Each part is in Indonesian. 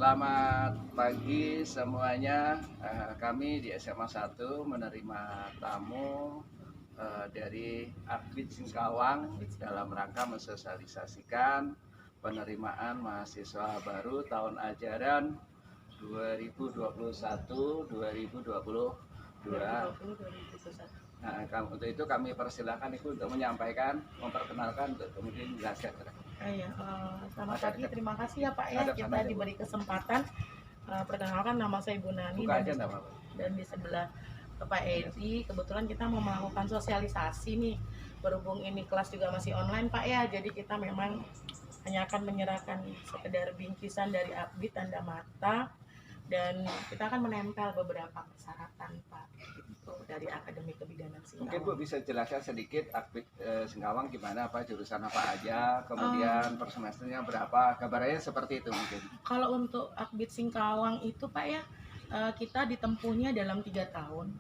Selamat pagi semuanya. Kami di SMA 1 menerima tamu dari Akbid Singkawang dalam rangka mensosialisasikan penerimaan mahasiswa baru tahun ajaran 2021-2022. Untuk itu kami persilahkan Ibu untuk menyampaikan, memperkenalkan, untuk kemudian menjelaskan. Selamat pagi, terima kasih ya Pak ya, kita diberi kesempatan. Perkenalkan, nama saya Ibu Nani dan di sebelah Pak Edi. Kebetulan kita mau melakukan sosialisasi nih, berhubung ini kelas juga masih online Pak ya, jadi kita memang hanya akan menyerahkan sekedar bingkisan dari Akbid tanda mata, dan kita akan menempel beberapa persyaratan Pak dari Akademi Kebidanan Singkawang. Mungkin Bu bisa jelaskan sedikit Akbid Singkawang gimana, apa jurusan apa aja, kemudian per semesternya berapa, kabarnya seperti itu mungkin. Kalau untuk Akbid Singkawang itu Pak ya, kita ditempuhnya dalam 3 tahun.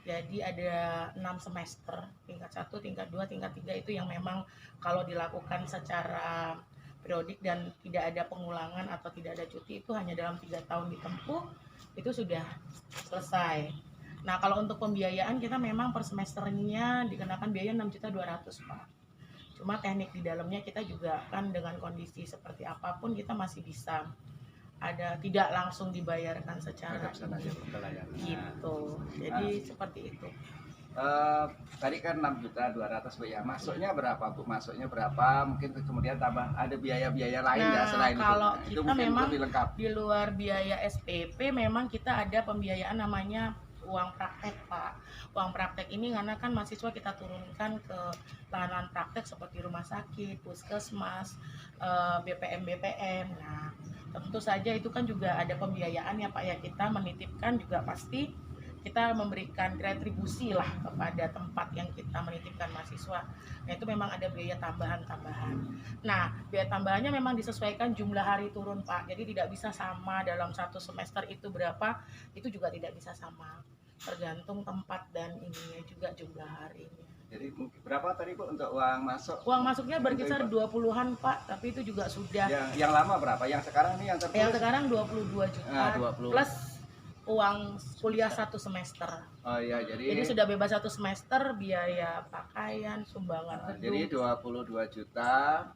Jadi ada 6 semester, tingkat 1, tingkat 2, tingkat 3 itu yang memang kalau dilakukan secara periodik dan tidak ada pengulangan atau tidak ada cuti, itu hanya dalam 3 tahun ditempuh, itu sudah selesai. Nah, kalau untuk pembiayaan kita memang per semesternya dikenakan biaya 6.200.000 Pak. Cuma teknik di dalamnya kita juga kan dengan kondisi seperti apapun kita masih bisa ada tidak langsung dibayarkan secara gitu. Jadi seperti itu. Tadi kan 6.200.000 Bu ya. Masuknya berapa Bu? Masuknya berapa? Mungkin kemudian tambah ada biaya-biaya lain nggak selain kalau itu? Kita memang lebih lengkap. Di luar biaya SPP memang kita ada pembiayaan namanya uang praktek Pak. Uang praktek ini karena kan mahasiswa kita turunkan ke lahan praktek seperti rumah sakit, puskesmas, BPM. Nah, tentu saja itu kan juga ada pembiayaan ya Pak ya, kita menitipkan juga pasti kita memberikan retribusi lah kepada tempat yang kita menitipkan mahasiswa. Nah, itu memang ada biaya tambahan-tambahan. Nah, biaya tambahannya memang disesuaikan jumlah hari turun Pak. Jadi tidak bisa sama dalam satu semester itu berapa, itu juga tidak bisa sama. Tergantung tempat dan ininya juga jumlah harinya. Jadi berapa tadi Bu untuk uang masuk? Uang masuknya berkisar 20-an Pak, tapi itu juga sudah. Yang lama berapa? Yang sekarang ini yang tertulis? Yang sekarang 22 juta 20. plus uang kuliah 1 semester. Oh iya, jadi sudah bebas 1 semester, biaya pakaian, sumbangan gedung. Jadi 22 juta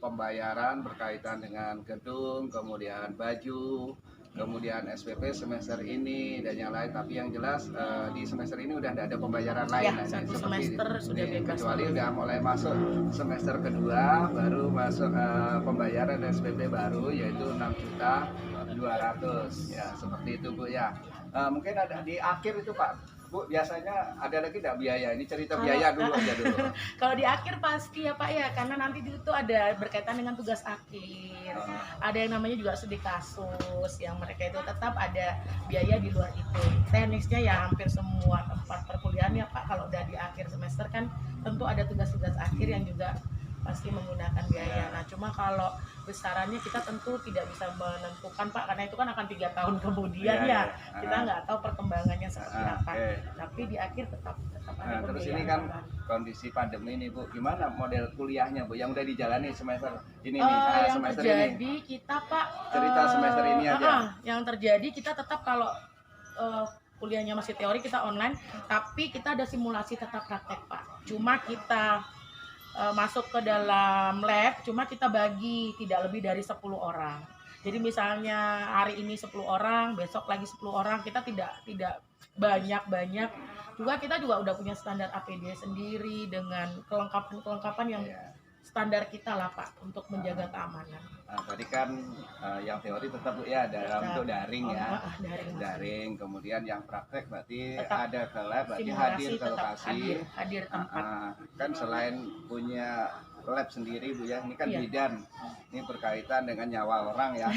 pembayaran berkaitan dengan gedung, kemudian baju, kemudian SPP semester ini dan yang lain. Tapi yang jelas di semester ini udah tidak ada pembayaran lain. Ya, 1 semester sudah bebas. Kecuali udah mulai masuk semester kedua, baru masuk pembayaran SPP baru, yaitu 6.200.000 ya, seperti itu Bu ya. Mungkin ada di akhir itu Pak Bu, biasanya ada lagi tidak biaya? Ini cerita biaya dulu aja dulu. Kalau di akhir pasti ya Pak ya, karena nanti itu ada berkaitan dengan tugas akhir. Ada yang namanya juga studi kasus, yang mereka itu tetap ada biaya di luar itu. Teknisnya ya hampir semua tempat perkuliahan ya Pak, kalau udah di akhir semester kan tentu ada tugas-tugas akhir yang juga pasti menggunakan biaya. Nah, cuma kalau besarannya kita tentu tidak bisa menentukan Pak, karena itu kan akan 3 tahun kemudian kita nggak tahu perkembangannya seperti apa. Tapi di akhir tetap ada. Terus ini kan kondisi pandemi ini Bu, gimana model kuliahnya Bu yang udah dijalani semester ini yang semester terjadi ini? Kita Pak cerita semester ini aja. Yang terjadi kita tetap kalau kuliahnya masih teori kita online, tapi kita ada simulasi tetap praktek Pak. Cuma kita masuk ke dalam lab, cuma kita bagi tidak lebih dari 10 orang. Jadi misalnya hari ini 10 orang, besok lagi 10 orang, kita tidak banyak. Juga kita juga udah punya standar APD sendiri dengan kelengkapan yang standar kita lah Pak untuk menjaga keamanan. Tadi kan yang teori tetap Bu ya untuk daring daring. Kemudian yang praktek berarti tetap ada ke lab, berarti hadir ke lokasi, hadir tempat. Kan selain punya lab sendiri Bu ya, ini kan bidan, ini berkaitan dengan nyawa orang ya.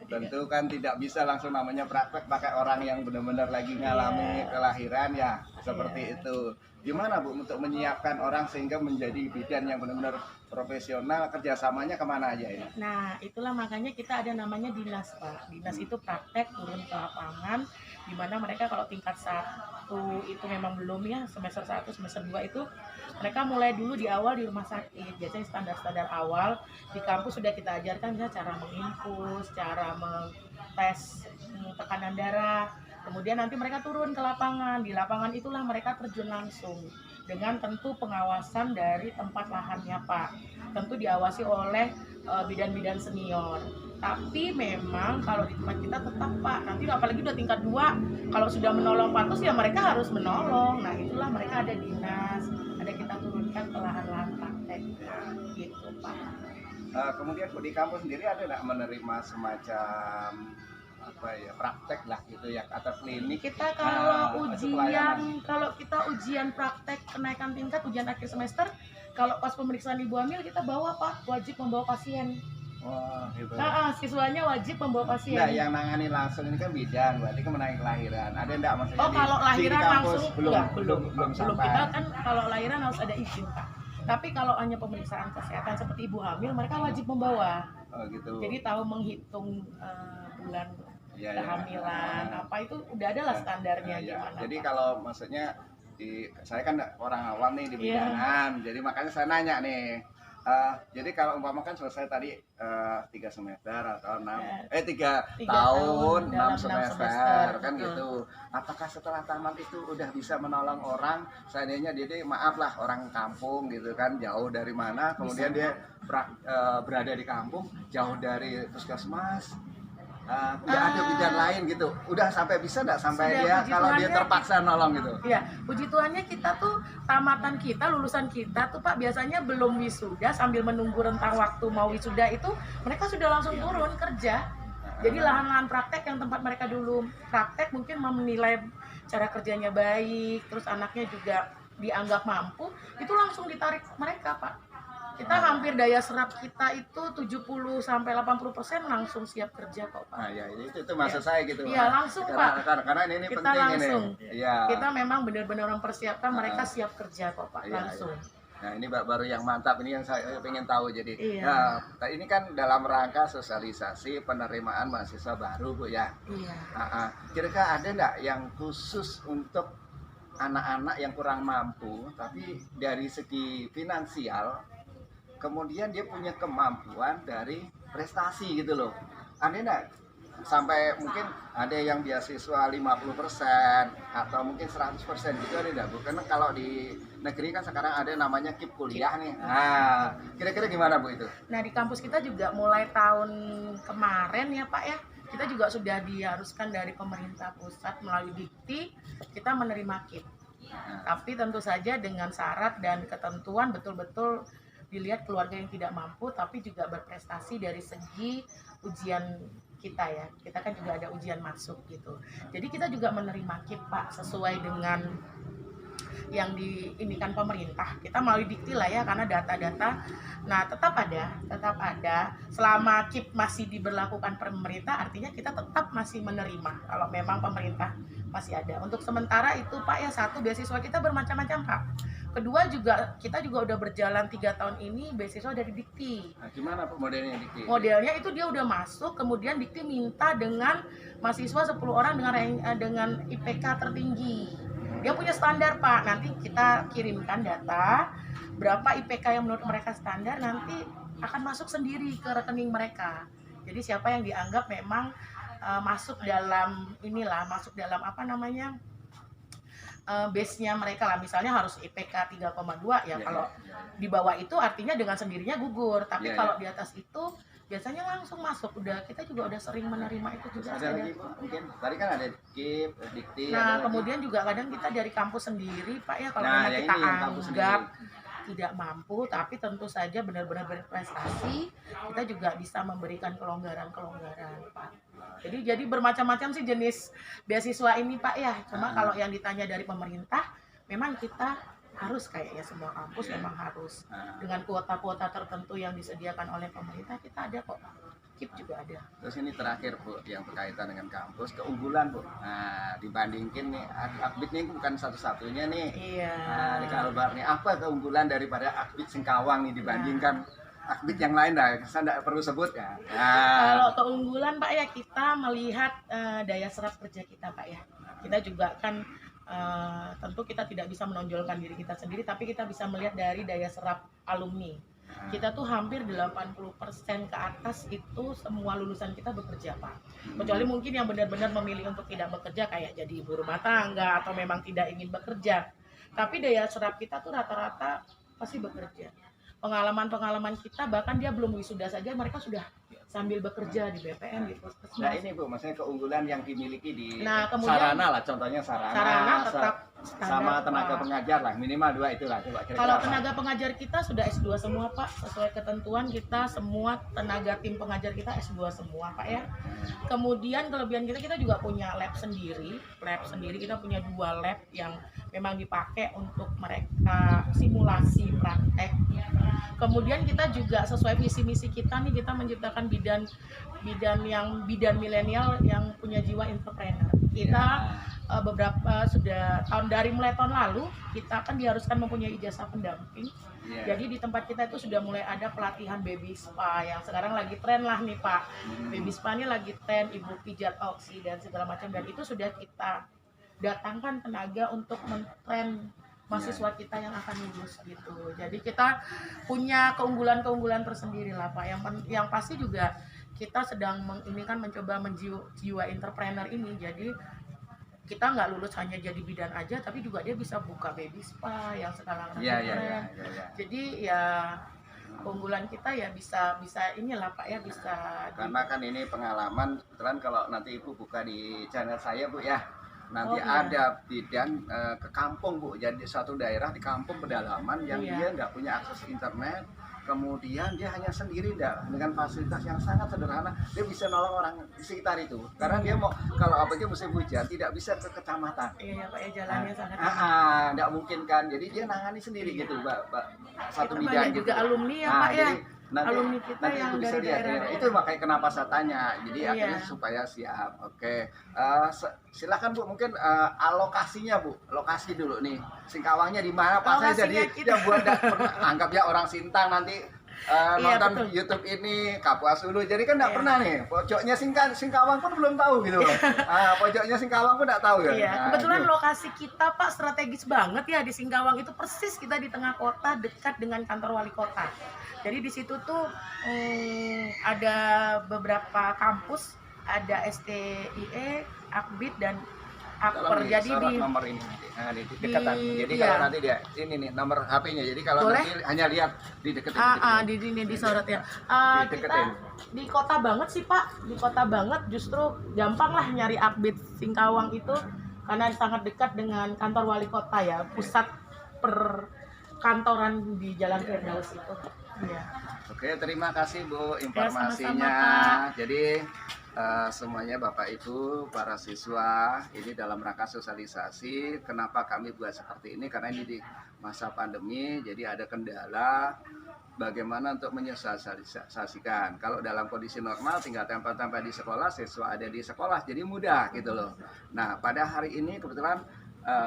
Tentu kan tidak bisa langsung namanya praktek pakai orang yang benar-benar lagi ngalami kelahiran ya. seperti Iya. itu. Gimana Bu untuk menyiapkan orang sehingga menjadi bidan yang benar-benar profesional, kerjasamanya kemana aja ini? Nah, itulah makanya kita ada namanya dinas, Pak. Dinas itu praktek turun ke lapangan, di mana mereka kalau tingkat 1 itu memang belum ya, semester 1, semester 2 itu mereka mulai dulu di awal di rumah sakit. Biasanya standar-standar awal di kampus sudah kita ajarkan ya cara menginfus, cara tes tekanan darah. Kemudian nanti mereka turun ke lapangan. Di lapangan itulah mereka terjun langsung dengan tentu pengawasan dari tempat lahannya, Pak. Tentu diawasi oleh bidan-bidan senior. Tapi memang kalau di tempat kita tetap Pak, nanti apalagi udah tingkat 2, kalau sudah menolong patus ya mereka harus menolong. Nah itulah mereka ada dinas, ada kita turunkan ke lahan-lahan praktek gitu Pak. Kemudian Bu, di kampus sendiri ada nggak menerima semacam apa ya praktek lah gitu ya atau klinik? Kita kalau Itu pelayanan. kalau kita ujian praktek kenaikan tingkat ujian akhir semester, kalau pas pemeriksaan ibu hamil kita bawa Pak, wajib membawa pasien. Wah, gitu. Siswanya wajib membawa pasien. Enggak, yang nangani langsung ini kan bidan, berarti kan menangani kelahiran. Ada enggak maksudnya Oh, kalau di lahiran kampus langsung enggak, belum sampai. kita kan kalau lahiran harus ada izin Pak. Tapi kalau hanya pemeriksaan kesehatan seperti ibu hamil, mereka wajib membawa. Oh, gitu. Jadi tahu menghitung bulan Ya, kehamilan, apa itu udah ada lah standarnya gimana. Jadi Pak. kalau maksudnya saya kan orang awam nih di Iya. bidanan, jadi makanya saya nanya nih. Jadi kalau umpama kan selesai tadi 3 semester atau 3 3 tahun 6 dalam 6 semester kan betul. gitu. Apakah setelah tamat itu udah bisa menolong orang? Seandainya dia maaf lah orang kampung gitu kan jauh dari mana, kemudian dia berada di kampung jauh dari puskesmas. Nggak ada bidan lain gitu, udah sampai bisa nggak sampai Sudah, dia puji kalau dia Tuhannya, terpaksa nolong gitu. Iya, puji Tuhannya kita tuh tamatan kita, lulusan kita tuh Pak biasanya belum wisuda sambil menunggu rentang waktu mau wisuda itu mereka sudah langsung turun kerja. Jadi lahan-lahan praktek yang tempat mereka dulu praktek mungkin menilai cara kerjanya baik, terus anaknya juga dianggap mampu, itu langsung ditarik mereka Pak. Kita hampir daya serap kita itu 70-80% langsung siap kerja kok Pak. Nah ya itu maksud saya gitu. Iya langsung Pak. Karena ini Kita penting langsung. ini. Iya. Kita memang benar-benar mempersiapkan mereka siap kerja kok Pak Iya, langsung. Nah ini baru yang mantap, ini yang saya pengen tahu jadi. Iya. Nah, ini kan dalam rangka sosialisasi penerimaan mahasiswa baru Bu ya. Iya. Kira-kira ada nggak yang khusus untuk anak-anak yang kurang mampu, tapi dari segi finansial, kemudian dia punya kemampuan dari prestasi gitu loh. Ada nggak? Sampai mungkin ada yang beasiswa 50% atau mungkin 100% gitu ada nggak Bu? Karena kalau di negeri kan sekarang ada namanya KIP kuliah nih. Nah, kira-kira gimana Bu itu? Nah di kampus kita juga mulai tahun kemarin ya Pak ya, kita juga sudah diharuskan dari pemerintah pusat melalui Dikti kita menerima KIP. Tapi tentu saja dengan syarat dan ketentuan betul-betul dilihat keluarga yang tidak mampu tapi juga berprestasi dari segi ujian kita ya. Kita kan juga ada ujian masuk gitu. Jadi kita juga menerima KIP Pak sesuai dengan yang diinikan pemerintah. Kita melalui Dikti lah ya karena data-data. Nah, tetap ada. Selama KIP masih diberlakukan pemerintah artinya kita tetap masih menerima kalau memang pemerintah masih ada. Untuk sementara itu Pak ya, satu beasiswa kita bermacam-macam Pak. Kedua juga kita juga udah berjalan 3 tahun ini beasiswa dari Dikti. Nah, gimana Bu modelnya Dikti? Modelnya itu dia udah masuk, kemudian Dikti minta dengan mahasiswa 10 orang dengan IPK tertinggi. Dia punya standar Pak, nanti kita kirimkan data berapa IPK yang menurut mereka standar, nanti akan masuk sendiri ke rekening mereka. Jadi siapa yang dianggap memang masuk dalam apa namanya base-nya mereka lah, misalnya harus IPK 3,2 ya, kalau di bawah itu artinya dengan sendirinya gugur, tapi kalau di atas itu biasanya langsung masuk. Kita juga udah sering menerima itu juga. Ada lagi mungkin tadi kan ada KIP, Dikti. Nah kemudian juga kadang kita dari kampus sendiri Pak ya, kalau memang kita anggap tidak mampu tapi tentu saja benar-benar berprestasi, kita juga bisa memberikan kelonggaran Pak. Jadi bermacam-macam sih jenis beasiswa ini Pak ya. Cuma kalau yang ditanya dari pemerintah, memang kita harus kayaknya semua kampus memang harus dengan kuota-kuota tertentu yang disediakan oleh pemerintah, kita ada kok. KIP juga ada. Terus ini terakhir Bu, yang berkaitan dengan kampus, keunggulan Bu. Nah, dibandingin nih, Akbit ini bukan satu-satunya nih. Iya. Nah, di Kalbar nih, apa keunggulan daripada Akbit Singkawang nih dibandingkan Akbit yang lain dah? Saya nggak perlu sebut ya. Kalau keunggulan Pak ya, kita melihat daya serap kerja kita Pak ya. Kita juga kan tentu kita tidak bisa menonjolkan diri kita sendiri, tapi kita bisa melihat dari daya serap alumni. Kita tuh hampir 80% ke atas itu semua lulusan kita bekerja Pak. Kecuali mungkin yang benar-benar memilih untuk tidak bekerja kayak jadi ibu rumah tangga atau memang tidak ingin bekerja. Tapi daya serap kita tuh rata-rata pasti bekerja. Pengalaman-pengalaman kita bahkan dia belum wisuda saja mereka sudah sambil bekerja di BPN di Puskesmas. Nah ini Bu, maksudnya keunggulan yang dimiliki di kemudian, sarana lah, contohnya sarana tetap sama tenaga pengajar lah, minimal 2 itulah. Coba kira-kira kalau tenaga pengajar kita sudah S2 semua Pak, sesuai ketentuan kita semua tenaga tim pengajar kita S2 semua Pak ya. Kemudian kelebihan kita juga punya lab sendiri kita punya 2 lab yang memang dipakai untuk mereka simulasi praktek. Kemudian kita juga sesuai visi misi kita nih, kita menciptakan bidan milenial yang punya jiwa entrepreneur. Kita beberapa sudah mulai tahun lalu kita kan diharuskan mempunyai ijazah pendamping. Jadi di tempat kita itu sudah mulai ada pelatihan baby spa yang sekarang lagi tren lah nih Pak. Baby spa ini lagi tren, ibu pijat oksi dan segala macam, dan itu sudah kita datangkan tenaga untuk men-train mahasiswa kita yang akan lulus gitu. Jadi kita punya keunggulan tersendiri lah Pak. Yang pasti juga kita sedang mencoba menjiwa entrepreneur ini. Jadi kita nggak lulus hanya jadi bidan aja, tapi juga dia bisa buka baby spa yang sekarang keren. Jadi ya keunggulan kita ya bisa inilah Pak ya, bisa. Karena kan ini pengalaman, kebetulan kalau nanti Ibu buka di channel saya Bu ya. Nanti ada bidan ke kampung Bu, jadi suatu daerah di kampung pedalaman yang dia nggak punya akses internet, kemudian dia hanya sendiri dengan fasilitas yang sangat sederhana, dia bisa nolong orang di sekitar itu, karena dia mau kalau apalagi musim hujan tidak bisa ke kecamatan. Iya Pak ya, jalannya sangat nggak mungkin kan, jadi dia nangani sendiri gitu Mbak, satu kita bidan gitu. Juga alumni ya Pak ya. Alumni kita yang bisa dari lihat daerah itu makanya kenapa saya tanya, jadi akhirnya supaya siap. Oke, silakan Bu, mungkin alokasinya Bu, lokasi dulu nih, Singkawangnya di mana Pak? Saya jadi yang buat anggap ya orang Sintang nanti nonton YouTube ini Kapuas dulu, jadi kan nggak pernah nih pojoknya Singkawang pun belum tahu gitu. Pojoknya Singkawang pun nggak tahu ya. Kebetulan lokasi kita Pak strategis banget ya di Singkawang, itu persis kita di tengah kota dekat dengan kantor wali kota. Jadi di situ tuh ada beberapa kampus, ada STIE, Akbit dan Akper. Jadi di nomor ini di dekatan. Jadi kalau nanti dia ini nih nomor HP-nya. Jadi kalau nanti hanya lihat di deketin. Di sorot ya. Kita di kota banget sih Pak, di kota banget, justru gampang lah nyari Akbit Singkawang itu karena sangat dekat dengan kantor wali kota ya, pusat perkantoran di Jalan Firdaus itu. Oke, terima kasih Bu informasinya. Sama-sama, jadi semuanya Bapak Ibu, para siswa, ini dalam rangka sosialisasi. Kenapa kami buat seperti ini? Karena ini di masa pandemi, jadi ada kendala bagaimana untuk menyosialisasikan. Kalau dalam kondisi normal tinggal tempel-tempel di sekolah, siswa ada di sekolah, jadi mudah gitu loh. Nah, pada hari ini kebetulan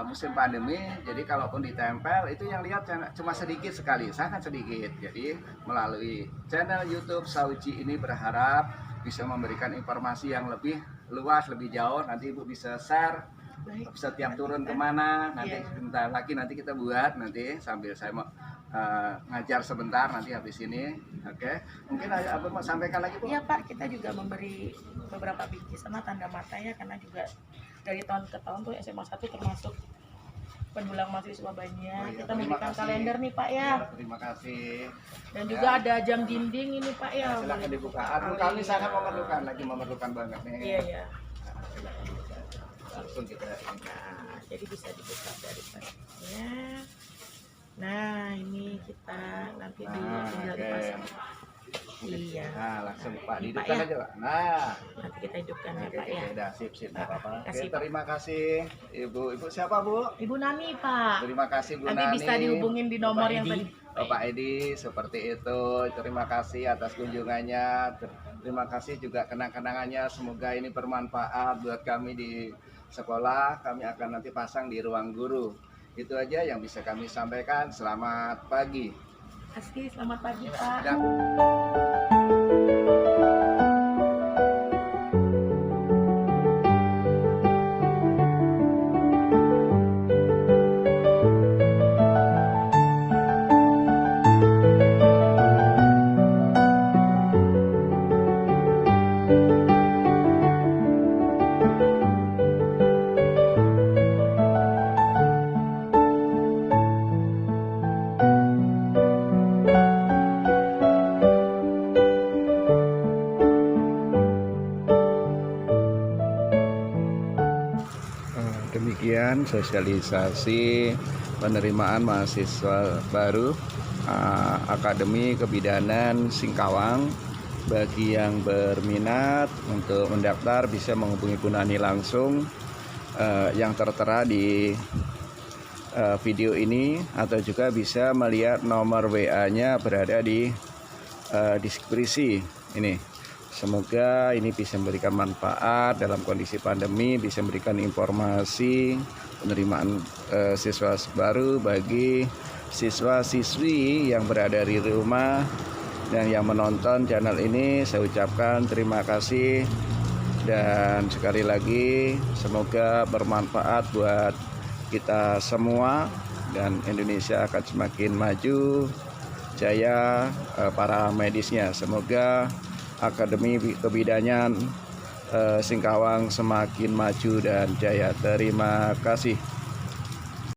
musim pandemi, jadi kalaupun ditempel itu yang lihat cuma sedikit sekali, sangat sedikit. Jadi melalui channel YouTube Sauji ini berharap bisa memberikan informasi yang lebih luas, lebih jauh. Nanti Ibu bisa share, bisa tiap turun kemana. Nanti sebentar lagi nanti kita buat nanti sambil saya mau ngajar sebentar nanti habis ini. Oke, mungkin ada apa mau sampaikan lagi Bu? Iya Pak, kita juga memberi beberapa bingkisan tanda matanya karena juga dari tahun ke tahun tuh SMA 1 termasuk pendulang mahasiswa banyak. Kita memberikan kalender nih Pak ya. Terima kasih. Dan juga ada jam dinding ini Pak ya. Silakan dibuka. Kami sangat memerlukan banget nih. Iya. Langsung kita. Jadi bisa dibuka dari satunya. Nah, ini kita nanti tinggal dipasang. Iya. Nah, langsung Pak dihidupkan aja Pak. Nah, nanti kita hidupkan ya Pak ya. Udah sip apa-apa. Oke, terima kasih Ibu siapa Bu? Ibu Nani Pak. Terima kasih Bu Nani. Nanti bisa dihubungin di nomor yang tadi. Bapak Edi, seperti itu. Terima kasih atas kunjungannya. Terima kasih juga kenang-kenangannya, semoga ini bermanfaat buat kami di sekolah. Kami akan nanti pasang di ruang guru. Itu aja yang bisa kami sampaikan. Selamat pagi. Asli, selamat pagi Pak. Dan demikian sosialisasi penerimaan mahasiswa baru Akademi Kebidanan Singkawang. Bagi yang berminat untuk mendaftar bisa menghubungi Bu Nani langsung yang tertera di video ini, atau juga bisa melihat nomor WA-nya berada di deskripsi ini. Semoga ini bisa memberikan manfaat dalam kondisi pandemi, bisa memberikan informasi penerimaan siswa baru bagi siswa-siswi yang berada di rumah dan yang menonton channel ini. Saya ucapkan terima kasih, dan sekali lagi semoga bermanfaat buat kita semua dan Indonesia akan semakin maju jaya para medisnya. Semoga Akademi Kebidanan Singkawang semakin maju dan jaya. Terima kasih.